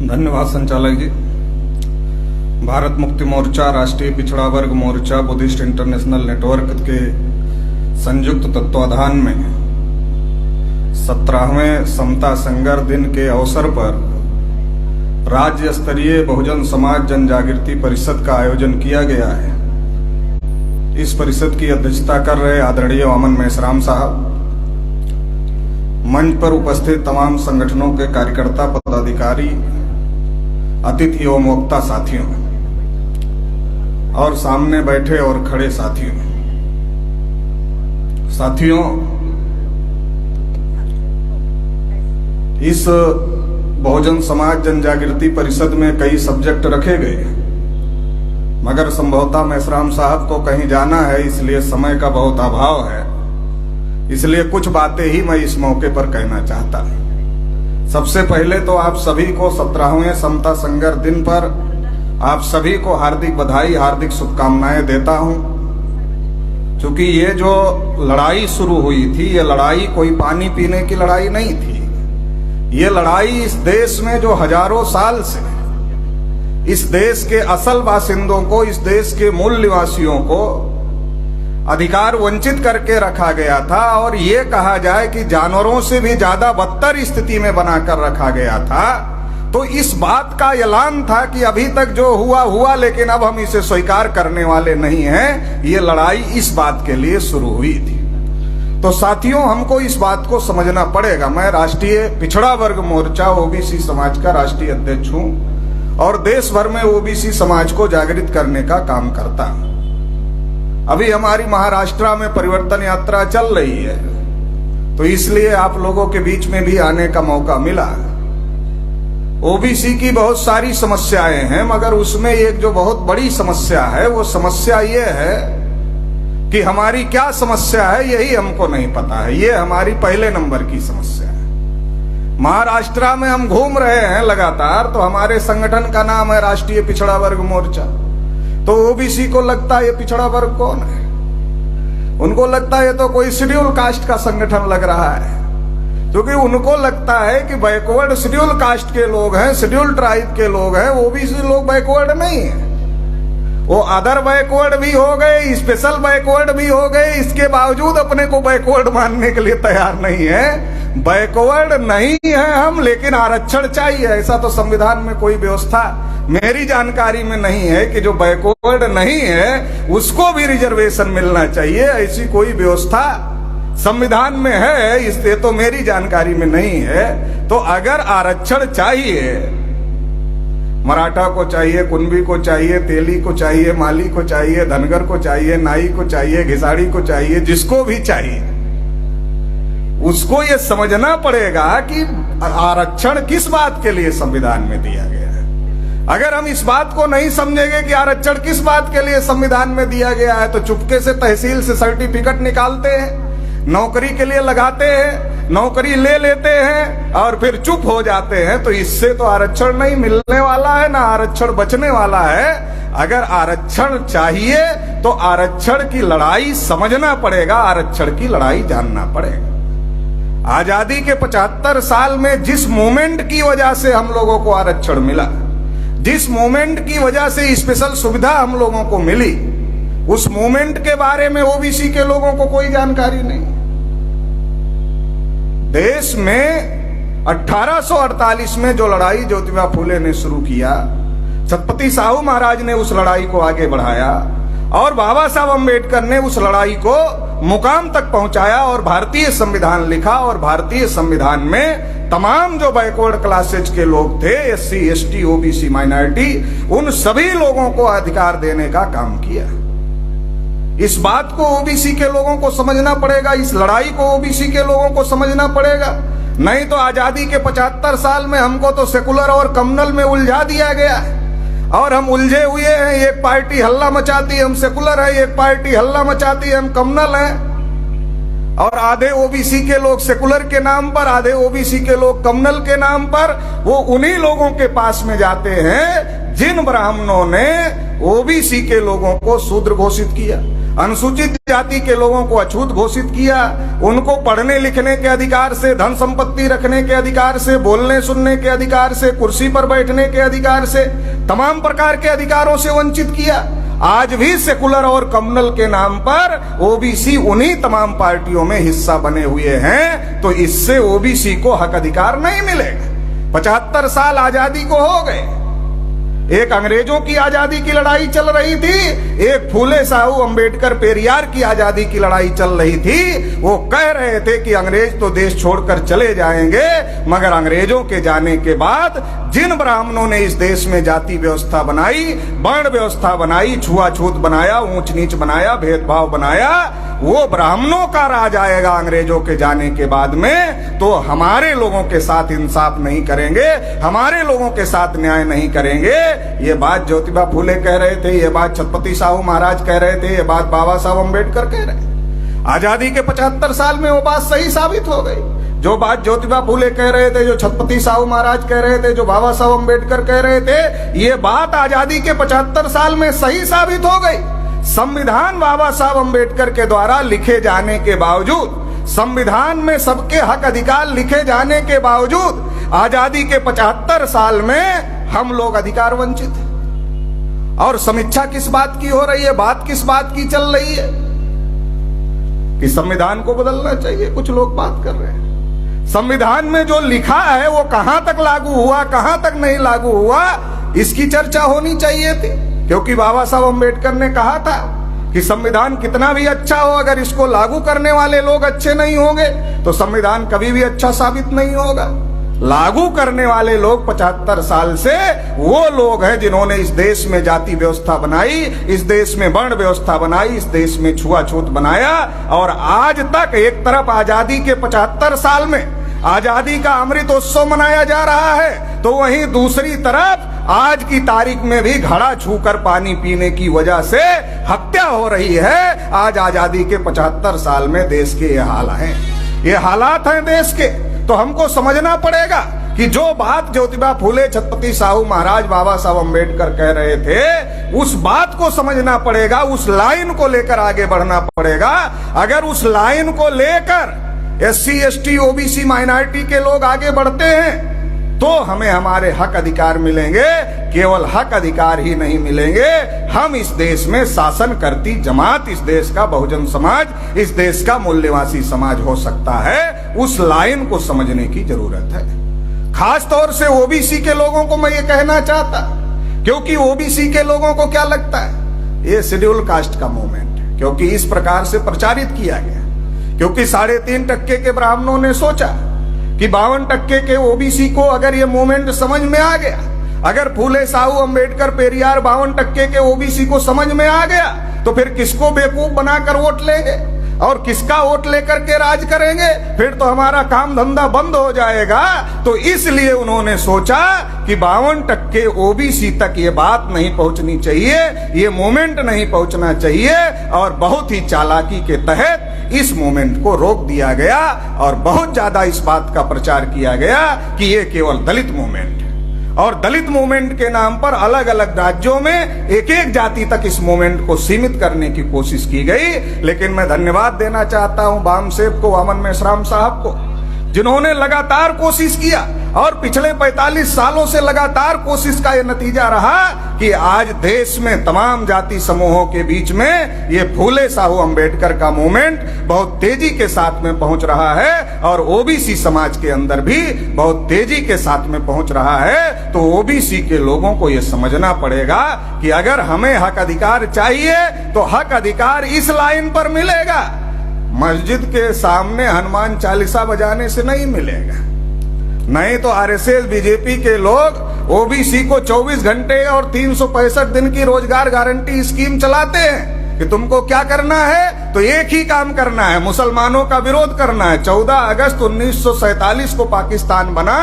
धन्यवाद संचालक जी। भारत मुक्ति मोर्चा, राष्ट्रीय पिछड़ा वर्ग मोर्चा, बुद्धिस्ट इंटरनेशनल नेटवर्क के संयुक्त तत्वाधान में 17वें समता संघर्ष दिन के अवसर पर राज्य स्तरीय बहुजन समाज जन जागृति परिषद का आयोजन किया गया है। इस परिषद की अध्यक्षता कर रहे आदरणीय वामन मेश्राम साहब, मंच पर उपस्थित तमाम संगठनों के कार्यकर्ता, पदाधिकारी, अतिथि एवं वक्ता साथियों और सामने बैठे और खड़े साथियों, इस बहुजन समाज जन जागृति परिषद में कई सब्जेक्ट रखे गए, मगर संभवतः मेश्राम साहब को कहीं जाना है, इसलिए समय का बहुत अभाव है। इसलिए कुछ बातें ही मैं इस मौके पर कहना चाहता हूं। सबसे पहले तो आप सभी को 17वें समता संघर्ष दिन पर आप सभी को हार्दिक बधाई, हार्दिक शुभकामनाएं देता हूं। क्योंकि ये जो लड़ाई शुरू हुई थी, ये लड़ाई कोई पानी पीने की लड़ाई नहीं थी। ये लड़ाई इस देश में जो हजारों साल से इस देश के असल बासिंदों को, इस देश के मूल निवासियों को अधिकार वंचित करके रखा गया था, और ये कहा जाए कि जानवरों से भी ज्यादा बदतर स्थिति में बनाकर रखा गया था। तो इस बात का ऐलान था कि अभी तक जो हुआ, लेकिन अब हम इसे स्वीकार करने वाले नहीं हैं। ये लड़ाई इस बात के लिए शुरू हुई थी। तो साथियों, हमको इस बात को समझना पड़ेगा। मैं राष्ट्रीय पिछड़ा वर्ग मोर्चा ओबीसी समाज का राष्ट्रीय अध्यक्ष हूं और देश भर में ओबीसी समाज को जागृत करने का काम करता हूं। अभी हमारी महाराष्ट्र में परिवर्तन यात्रा चल रही है, तो इसलिए आप लोगों के बीच में भी आने का मौका मिला। ओबीसी की बहुत सारी समस्याएं हैं, मगर उसमें एक जो बहुत बड़ी समस्या है, वो समस्या ये है कि हमारी क्या समस्या है यही हमको नहीं पता है। ये हमारी पहले नंबर की समस्या है। महाराष्ट्र में हम घूम रहे हैं लगातार, तो हमारे संगठन का नाम है राष्ट्रीय पिछड़ा वर्ग मोर्चा। तो ओबीसी को लगता है ये पिछड़ा वर्ग कौन है? उनको लगता है ये तो कोई शेड्यूल कास्ट का संगठन लग रहा है, क्योंकि उनको लगता है कि बैकवर्ड शेड्यूल कास्ट के लोग हैं, शेड्यूल ट्राइब के लोग हैं, ओबीसी लोग बैकवर्ड नहीं है। वो अदर बैकवर्ड भी हो गए, स्पेशल बैकवर्ड भी हो गए, इसके बावजूद अपने को बैकवर्ड मानने के लिए तैयार नहीं है। बैकवर्ड नहीं है हम, लेकिन आरक्षण चाहिए। ऐसा तो संविधान में कोई व्यवस्था मेरी जानकारी में नहीं है कि जो बैकवर्ड नहीं है उसको भी रिजर्वेशन मिलना चाहिए। ऐसी कोई व्यवस्था संविधान में है, इससे तो मेरी जानकारी में नहीं है। तो अगर आरक्षण चाहिए, मराठा को चाहिए, कुंभी को चाहिए, तेली को चाहिए, माली को चाहिए, धनगर को चाहिए, नाई को चाहिए, घिसाड़ी को चाहिए, जिसको भी चाहिए, उसको ये समझना पड़ेगा कि आरक्षण किस बात के लिए संविधान में दिया गया है। अगर हम इस बात को नहीं समझेंगे कि आरक्षण किस बात के लिए संविधान में दिया गया है, तो चुपके से तहसील से सर्टिफिकेट निकालते हैं, नौकरी के लिए लगाते हैं, नौकरी ले लेते हैं और फिर चुप हो जाते हैं। तो इससे तो आरक्षण नहीं मिलने वाला है, ना आरक्षण बचने वाला है। अगर आरक्षण चाहिए तो आरक्षण की लड़ाई समझना पड़ेगा, आरक्षण की लड़ाई जानना पड़ेगा। आजादी के 75 साल में जिस मूवमेंट की वजह से हम लोगों को आरक्षण मिला, जिस मूवमेंट की वजह से स्पेशल सुविधा हम लोगों को मिली, उस मूवमेंट के बारे में ओबीसी के लोगों को कोई जानकारी नहीं। देश में 1848 में जो लड़ाई ज्योतिबा फूले ने शुरू किया, छत्रपति साहू महाराज ने उस लड़ाई को आगे बढ़ाया और बाबा साहब अम्बेडकर ने उस लड़ाई को मुकाम तक पहुंचाया और भारतीय संविधान लिखा। और भारतीय संविधान में तमाम जो बैकवर्ड क्लासेज के लोग थे, एससी, एसटी, ओबीसी, माइनॉरिटी, उन सभी लोगों को अधिकार देने का काम किया। इस बात को ओबीसी के लोगों को समझना पड़ेगा, इस लड़ाई को ओबीसी के लोगों को समझना पड़ेगा। नहीं तो आजादी के 75 साल में हमको तो सेकुलर और कम्युनल में उलझा दिया गया है और हम उलझे हुए हैं। एक पार्टी हल्ला मचाती है हम सेकुलर है, एक पार्टी हल्ला मचाती है हम कम्युनल हैं, और आधे ओबीसी के लोग सेकुलर के नाम पर, आधे ओबीसी के लोग कम्युनल के नाम पर वो उन्हीं लोगों के पास में जाते हैं जिन ब्राह्मणों ने ओबीसी के लोगों को शूद्र घोषित किया। अनुसूचित जाति के लोगों को अछूत घोषित किया, उनको पढ़ने लिखने के अधिकार से, धन संपत्ति रखने के अधिकार से, बोलने सुनने के अधिकार से, कुर्सी पर बैठने के अधिकार से, तमाम प्रकार के अधिकारों से वंचित किया। आज भी सेकुलर और कम्युनल के नाम पर ओबीसी उन्हीं तमाम पार्टियों में हिस्सा बने हुए हैं, तो इससे ओबीसी को हक अधिकार नहीं मिलेगा। 75 साल आजादी को हो गए। एक अंग्रेजों की आजादी की लड़ाई चल रही थी, एक फूले साहू अंबेडकर पेरियार की आजादी की लड़ाई चल रही थी। वो कह रहे थे कि अंग्रेज तो देश छोड़कर चले जाएंगे, मगर अंग्रेजों के जाने के बाद जिन ब्राह्मणों ने इस देश में जाति व्यवस्था बनाई, वर्ण व्यवस्था बनाई, छुआछूत बनाया, ऊंच नीच बनाया, भेदभाव बनाया, वो ब्राह्मणों का राज आएगा अंग्रेजों के जाने के बाद में, तो हमारे लोगों के साथ इंसाफ नहीं करेंगे, हमारे लोगों के साथ न्याय नहीं करेंगे। ये बात ज्योतिबा फूले कह रहे थे, ये बात छत्रपति साहू महाराज कह रहे थे, ये बात बाबा साहब अम्बेडकर कह रहे थे। आजादी के 75 साल में वो बात सही साबित हो गई। जो बात ज्योतिबा फूले कह रहे थे, जो छत्रपति साहू महाराज कह रहे थे, जो बाबा साहब अम्बेडकर कह रहे थे, ये बात आजादी के 75 साल में सही साबित हो गई। संविधान बाबा साहब अम्बेडकर के द्वारा लिखे जाने के बावजूद, संविधान में सबके हक अधिकार लिखे जाने के बावजूद आजादी के 75 साल में हम लोग अधिकार वंचित हैं। और समीक्षा किस बात की हो रही है, बात किस बात की चल रही है कि संविधान को बदलना चाहिए। कुछ लोग बात कर रहे हैं संविधान में जो लिखा है वो कहां तक लागू हुआ, कहां तक नहीं लागू हुआ, इसकी चर्चा होनी चाहिए थी। क्योंकि बाबा साहब अम्बेडकर ने कहा था कि संविधान कितना भी अच्छा हो, अगर इसको लागू करने वाले लोग अच्छे नहीं होंगे तो संविधान कभी भी अच्छा साबित नहीं होगा। लागू करने वाले लोग 75 साल से वो लोग हैं जिन्होंने इस देश में जाति व्यवस्था बनाई, इस देश में वर्ण व्यवस्था बनाई, इस देश में छुआछूत बनाया। और आज तक एक तरफ आजादी के 75 साल में आजादी का अमृतोत्सव मनाया जा रहा है, तो वहीं दूसरी तरफ आज की तारीख में भी घड़ा छूकर पानी पीने की वजह से हत्या हो रही है। आज आजादी के 75 साल में देश के ये हाल हैं, ये हालात हैं देश के। तो हमको समझना पड़ेगा कि जो बात ज्योतिबा फूले, छत्रपति साहू महाराज, बाबा साहब अम्बेडकर कह रहे थे, उस बात को समझना पड़ेगा, उस लाइन को लेकर आगे बढ़ना पड़ेगा। अगर उस लाइन को लेकर SC ST OBC माइनॉरिटी के लोग आगे बढ़ते हैं तो हमें हमारे हक अधिकार मिलेंगे। केवल हक अधिकार ही नहीं मिलेंगे, हम इस देश में शासन करती जमात, इस देश का बहुजन समाज, इस देश का मूल्यवासी समाज हो सकता है। उस लाइन को समझने की जरूरत है। खास तौर से ओबीसी के लोगों को मैं ये कहना चाहता, क्योंकि ओबीसी के लोगों को क्या लगता है ये शेड्यूल कास्ट का मूवमेंट है, क्योंकि इस प्रकार से प्रचारित किया गया। क्योंकि 3.5% के ब्राह्मणों ने सोचा कि 52% के ओबीसी को अगर ये मूवमेंट समझ में आ गया, अगर फूले साहू अंबेडकर पेरियार 52% के ओबीसी को समझ में आ गया, तो फिर किसको बेवकूफ बनाकर वोट लेंगे और किसका वोट लेकर के राज करेंगे? फिर तो हमारा काम धंधा बंद हो जाएगा। तो इसलिए उन्होंने सोचा कि 52% ओबीसी तक ये बात नहीं पहुंचनी चाहिए, ये मूवमेंट नहीं पहुंचना चाहिए, और बहुत ही चालाकी के तहत इस मूवमेंट को रोक दिया गया और बहुत ज्यादा इस बात का प्रचार किया गया कि ये केवल दलित मूवमेंट है। और दलित मूवमेंट के नाम पर अलग अलग राज्यों में एक एक जाति तक इस मूवमेंट को सीमित करने की कोशिश की गई। लेकिन मैं धन्यवाद देना चाहता हूं बामसेब को, वामन मेश्राम साहब को, जिन्होंने लगातार कोशिश किया और पिछले 45 सालों से लगातार कोशिश का यह नतीजा रहा कि आज देश में तमाम जाति समूहों के बीच में ये फूले साहू अंबेडकर का मूवमेंट बहुत तेजी के साथ में पहुंच रहा है और ओबीसी समाज के अंदर भी बहुत तेजी के साथ में पहुंच रहा है। तो ओबीसी के लोगों को ये समझना पड़ेगा कि अगर हमें हक अधिकार चाहिए तो हक अधिकार इस लाइन पर मिलेगा, मस्जिद के सामने हनुमान चालीसा बजाने से नहीं मिलेगा। नहीं तो आरएसएस बीजेपी के लोग ओबीसी को 24 घंटे और 365 दिन की रोजगार गारंटी स्कीम चलाते हैं कि तुमको क्या करना है, तो एक ही काम करना है, मुसलमानों का विरोध करना है। 14 अगस्त 1947 को पाकिस्तान बना,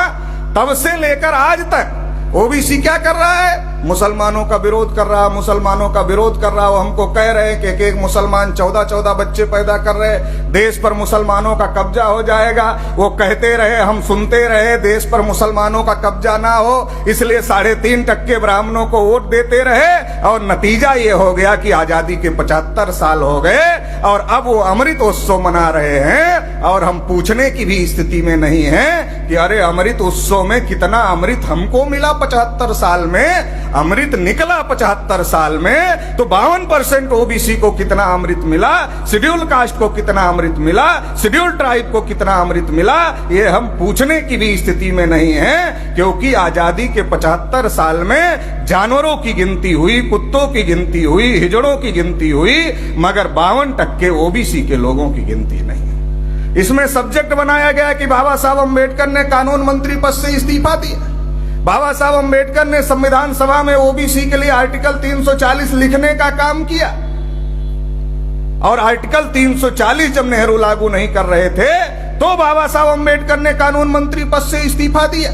तब से लेकर आज तक ओबीसी क्या कर रहा है? मुसलमानों का विरोध कर रहा, मुसलमानों का विरोध कर रहा। वो हमको कह रहे हैं कि एक एक मुसलमान 14-14 बच्चे पैदा कर रहे, देश पर मुसलमानों का कब्जा हो जाएगा। वो कहते रहे, हम सुनते रहे, देश पर मुसलमानों का कब्जा ना हो, इसलिए 3.5% ब्राह्मणों को वोट देते रहे। और नतीजा ये हो गया कि आजादी के 75 साल हो गए और अब वो अमृत उत्सव मना रहे हैं। और हम पूछने की भी स्थिति में नहीं है कि अरे अमृत उत्सव में कितना अमृत हमको मिला 75 साल में, अमृत निकला 75 साल में, तो 52% ओबीसी को कितना अमृत मिला, शेड्यूल कास्ट को कितना अमृत मिला, शेड्यूल ट्राइब को कितना अमृत मिला, ये हम पूछने की भी स्थिति में नहीं है। क्योंकि आजादी के 75 साल में जानवरों की गिनती हुई, कुत्तों की गिनती हुई, हिजड़ों की गिनती हुई, मगर 52% ओबीसी के लोगों की गिनती नहीं। इसमें सब्जेक्ट बनाया गया कि बाबा साहब अम्बेडकर ने कानून मंत्री पद से इस्तीफा दिया। बाबा साहब अम्बेडकर ने संविधान सभा में ओबीसी के लिए आर्टिकल 340 लिखने का काम किया। और आर्टिकल 340 जब नेहरू लागू नहीं कर रहे थे तो बाबा साहब अम्बेडकर ने कानून मंत्री पद से इस्तीफा दिया।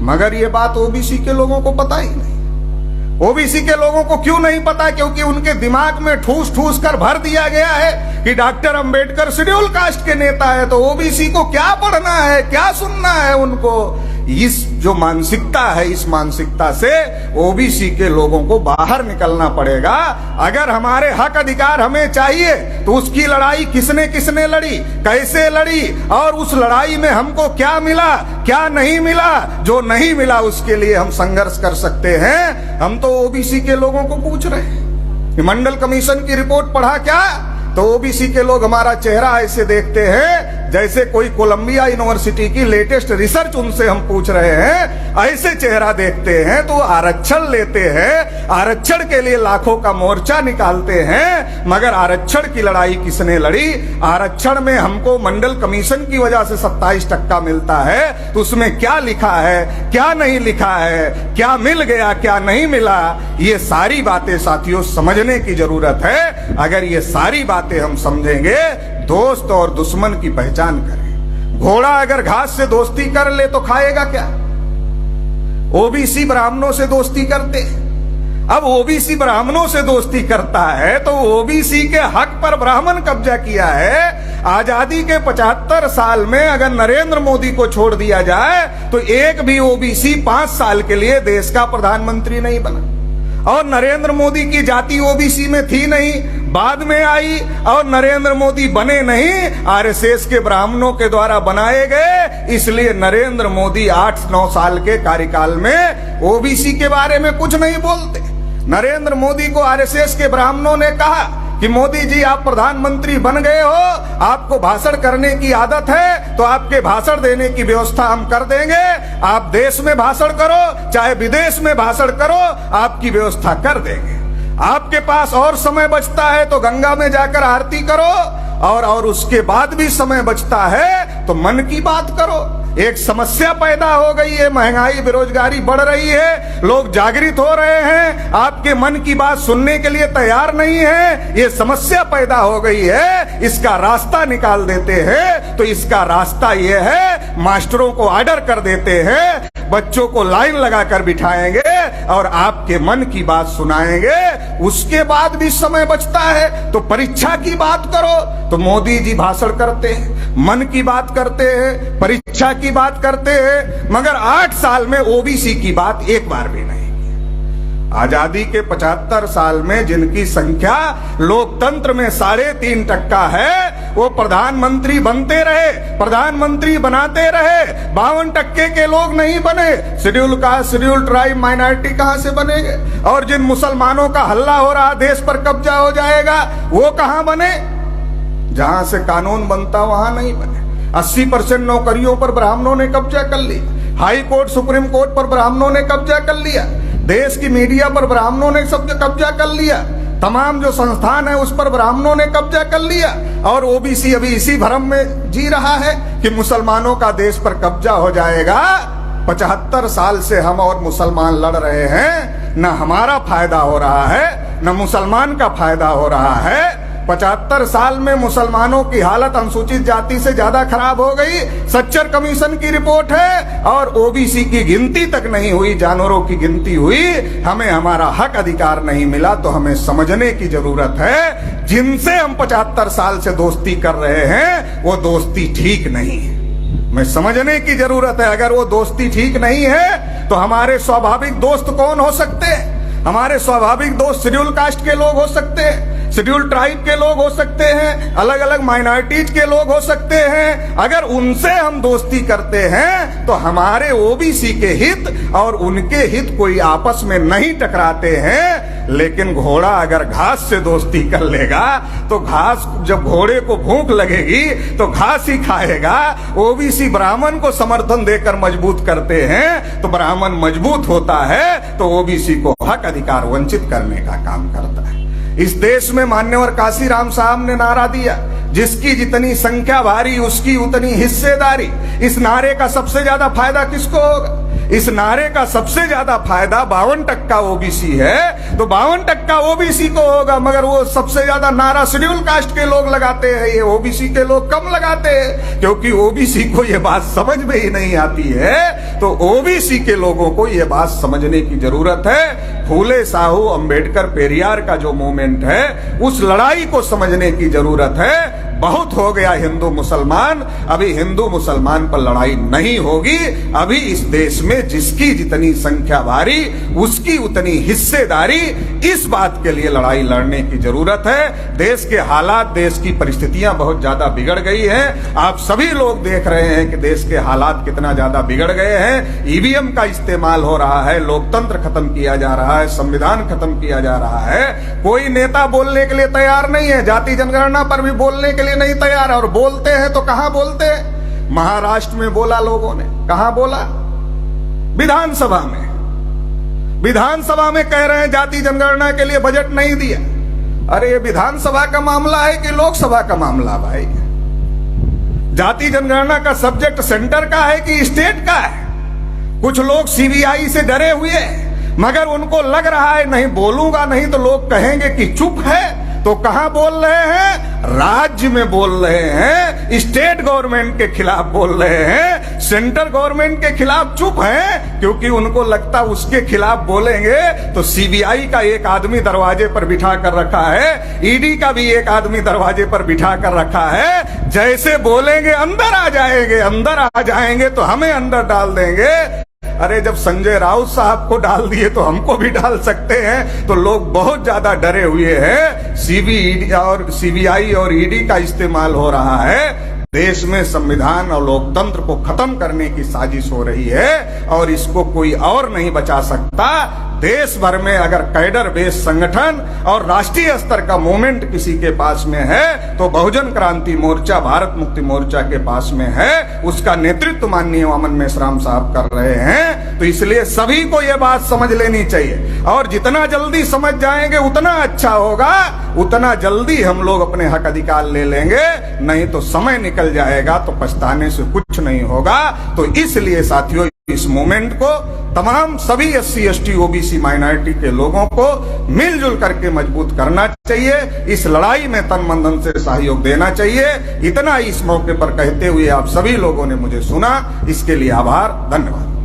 मगर ये बात ओबीसी के लोगों को पता ही नहीं। ओबीसी के लोगों को क्यों नहीं पता? क्योंकि उनके दिमाग में ठूस ठूस कर भर दिया गया है कि डॉक्टर अंबेडकर शेड्यूल कास्ट के नेता है, तो ओबीसी को क्या पढ़ना है, क्या सुनना है उनको। इस जो मानसिकता है, इस मानसिकता से ओबीसी के लोगों को बाहर निकलना पड़ेगा। अगर हमारे हक अधिकार हमें चाहिए तो उसकी लड़ाई किसने किसने लड़ी, कैसे लड़ी, और उस लड़ाई में हमको क्या मिला, क्या नहीं मिला। जो नहीं मिला उसके लिए हम संघर्ष कर सकते हैं। हम तो ओबीसी के लोगों को पूछ रहे हैं। मंडल कमीशन की रिपोर्ट पढ़ा क्या? तो ओबीसी के लोग हमारा चेहरा ऐसे देखते हैं जैसे कोई कोलंबिया यूनिवर्सिटी की लेटेस्ट रिसर्च उनसे हम पूछ रहे हैं, ऐसे चेहरा देखते हैं। तो आरक्षण लेते हैं, आरक्षण के लिए लाखों का मोर्चा निकालते हैं, मगर आरक्षण की लड़ाई किसने लड़ी? आरक्षण में हमको मंडल कमीशन की वजह से 27% मिलता है, तो उसमें क्या लिखा है, क्या नहीं लिखा है, क्या मिल गया, क्या नहीं मिला, ये सारी बातें साथियों समझने की जरूरत है। अगर ये सारी बातें हम समझेंगे, दोस्त और दुश्मन की पहचान करें। घोड़ा अगर घास से दोस्ती कर ले तो खाएगा क्या? ओबीसी ब्राह्मणों से दोस्ती करते। अब ओबीसी ब्राह्मणों से दोस्ती करता है तो ओबीसी के हक पर ब्राह्मण कब्जा किया है। आजादी के 75 साल में अगर नरेंद्र मोदी को छोड़ दिया जाए तो एक भी ओबीसी 5 साल के लिए देश का प्रधानमंत्री नहीं बना। और नरेंद्र मोदी की जाति ओबीसी में थी नहीं, बाद में आई, और नरेंद्र मोदी बने नहीं, आरएसएस के ब्राह्मणों के द्वारा बनाए गए। इसलिए नरेंद्र मोदी 8-9 साल के कार्यकाल में ओबीसी के बारे में कुछ नहीं बोलते। नरेंद्र मोदी को आरएसएस के ब्राह्मणों ने कहा कि मोदी जी आप प्रधानमंत्री बन गए हो, आपको भाषण करने की आदत है, तो आपके भाषण देने की व्यवस्था हम कर देंगे। आप देश में भाषण करो चाहे विदेश में भाषण करो, आपकी व्यवस्था कर देंगे। आपके पास और समय बचता है तो गंगा में जाकर आरती करो, और उसके बाद भी समय बचता है तो मन की बात करो। एक समस्या पैदा हो गई है, महंगाई बेरोजगारी बढ़ रही है, लोग जागृत हो रहे हैं, आपके मन की बात सुनने के लिए तैयार नहीं है। ये समस्या पैदा हो गई है, इसका रास्ता निकाल देते हैं। तो इसका रास्ता ये है, मास्टरों को ऑर्डर कर देते हैं, बच्चों को लाइन लगाकर बिठाएंगे और आपके मन की बात सुनाएंगे। उसके बाद भी समय बचता है तो परीक्षा की बात करो। तो मोदी जी भाषण करते हैं, मन की बात करते हैं, परीक्षा की बात करते हैं, मगर 8 साल में ओबीसी की बात एक बार भी नहीं। आजादी के 75 साल में जिनकी संख्या लोकतंत्र में 3.5% है, वो प्रधानमंत्री बनते रहे, प्रधानमंत्री बनाते रहे। 52% के लोग नहीं बने। Schedule caste, schedule tribe, minority कहां से बनेंगे? और जिन मुसलमानों का हल्ला हो रहा देश पर कब्जा हो जाएगा, वो कहां बने? जहां से कानून बनता वहां नहीं बने। 80% नौकरियों पर ब्राह्मणों ने कब्जा कर लिया। हाई कोर्ट, सुप्रीम कोर्ट पर ब्राह्मणों ने कब्जा कर लिया। देश की मीडिया पर ब्राह्मणों ने सब कब्जा कर लिया। तमाम जो संस्थान है उस पर ब्राह्मणों ने कब्जा कर लिया। और ओबीसी अभी इसी भ्रम में जी रहा है कि मुसलमानों का देश पर कब्जा हो जाएगा। 75 साल से हम और मुसलमान लड़ रहे हैं, न हमारा फायदा हो रहा है, न मुसलमान का फायदा हो रहा है। 75 साल में मुसलमानों की हालत अनुसूचित जाति से ज्यादा खराब हो गई। सच्चर कमीशन की रिपोर्ट है, और ओबीसी की गिनती तक नहीं हुई, जानवरों की गिनती हुई। हमें हमारा हक अधिकार नहीं मिला। तो हमें समझने की जरूरत है, जिनसे हम 75 साल से दोस्ती कर रहे हैं वो दोस्ती ठीक नहीं है। हमें समझने की जरूरत है, अगर वो दोस्ती ठीक नहीं है तो हमारे स्वाभाविक दोस्त कौन हो सकते हैं? हमारे स्वाभाविक दोस्त शेड्यूल कास्ट के लोग हो सकते हैं, शेड्यूल ट्राइब के लोग हो सकते हैं, अलग अलग माइनॉरिटीज के लोग हो सकते हैं। अगर उनसे हम दोस्ती करते हैं तो हमारे ओबीसी के हित और उनके हित कोई आपस में नहीं टकराते हैं। लेकिन घोड़ा अगर घास से दोस्ती कर लेगा तो घास, जब घोड़े को भूख लगेगी तो घास ही खाएगा। ओबीसी ब्राह्मण को समर्थन देकर मजबूत करते हैं तो ब्राह्मण मजबूत होता है, तो ओबीसी को हक अधिकार वंचित करने का काम करता है। इस देश में मान्यवर काशीराम साहब ने नारा दिया, जिसकी जितनी संख्या भारी उसकी उतनी हिस्सेदारी। इस नारे का सबसे ज्यादा फायदा किसको होगा? इस नारे का सबसे ज्यादा फायदा 52% ओबीसी है, तो 52% ओबीसी को होगा। मगर वो सबसे ज्यादा नारा शेड्यूल कास्ट के लोग लगाते हैं, ये ओबीसी के लोग कम लगाते हैं, क्योंकि ओबीसी को ये बात समझ में ही नहीं आती है। तो ओबीसी के लोगों को ये बात समझने की जरूरत है। फूले साहू अंबेडकर पेरियार का जो मूवमेंट है, उस लड़ाई को समझने की जरूरत है। बहुत हो गया हिंदू मुसलमान, अभी हिंदू मुसलमान पर लड़ाई नहीं होगी। अभी इस देश में जिसकी जितनी संख्या भारी उसकी उतनी हिस्सेदारी, इस बात के लिए लड़ाई लड़ने की जरूरत है। देश के हालात, देश की परिस्थितियां बहुत ज्यादा बिगड़ गई हैं। आप सभी लोग देख रहे हैं कि देश के हालात कितना ज्यादा बिगड़ गए हैं। ईवीएम का इस्तेमाल हो रहा है, लोकतंत्र खत्म किया जा रहा है, संविधान खत्म किया जा रहा है। कोई नेता बोलने के लिए तैयार नहीं है, जाति जनगणना पर भी बोलने के लिए नहीं तैयार है। और बोलते हैं तो कहां बोलते हैं? महाराष्ट्र में बोला लोगों ने, कहां बोला? विधानसभा में। विधानसभा में कह रहे हैं जाति जनगणना के लिए बजट नहीं दिया। अरे ये विधानसभा का मामला है कि लोकसभा का मामला भाई? जाति जनगणना का सब्जेक्ट सेंटर का है कि स्टेट का है? कुछ लोग सीबीआई से डरे हुए हैं, मगर उनको लग रहा है नहीं बोलूंगा नहीं तो लोग कहेंगे कि चुप है। तो कहां बोल रहे हैं? राज्य में बोल रहे हैं, स्टेट गवर्नमेंट के खिलाफ बोल रहे हैं। सेंट्रल गवर्नमेंट के खिलाफ चुप हैं, क्योंकि उनको लगता उसके खिलाफ बोलेंगे तो सीबीआई का एक आदमी दरवाजे पर बिठा कर रखा है, ईडी का भी एक आदमी दरवाजे पर बिठा कर रखा है। जैसे बोलेंगे अंदर आ जाएंगे, अंदर आ जाएंगे तो हमें अंदर डाल देंगे। अरे जब संजय राउत साहब को डाल दिए तो हमको भी डाल सकते हैं। तो लोग बहुत ज्यादा डरे हुए हैं। सीबीआई और ईडी का इस्तेमाल हो रहा है। देश में संविधान और लोकतंत्र को खत्म करने की साजिश हो रही है, और इसको कोई और नहीं बचा सकता। देश भर में अगर कैडर बेस संगठन और राष्ट्रीय स्तर का मूवमेंट किसी के पास में है तो बहुजन क्रांति मोर्चा, भारत मुक्ति मोर्चा के पास में है। उसका नेतृत्व माननीय वामन मेश्राम साहब कर रहे हैं। तो इसलिए सभी को यह बात समझ लेनी चाहिए, और जितना जल्दी समझ जाएंगे उतना अच्छा होगा। उतना जल्दी हम लोग अपने हक अधिकार ले लेंगे, नहीं तो समय निकल जाएगा तो पछताने से कुछ नहीं होगा। तो इसलिए साथियों, इस मूवमेंट को तमाम सभी SC ST OBC माइनॉरिटी के लोगों को मिलजुल करके मजबूत करना चाहिए। इस लड़ाई में तन मन धन से सहयोग देना चाहिए। इतना इस मौके पर कहते हुए आप सभी लोगों ने मुझे सुना, इसके लिए आभार, धन्यवाद।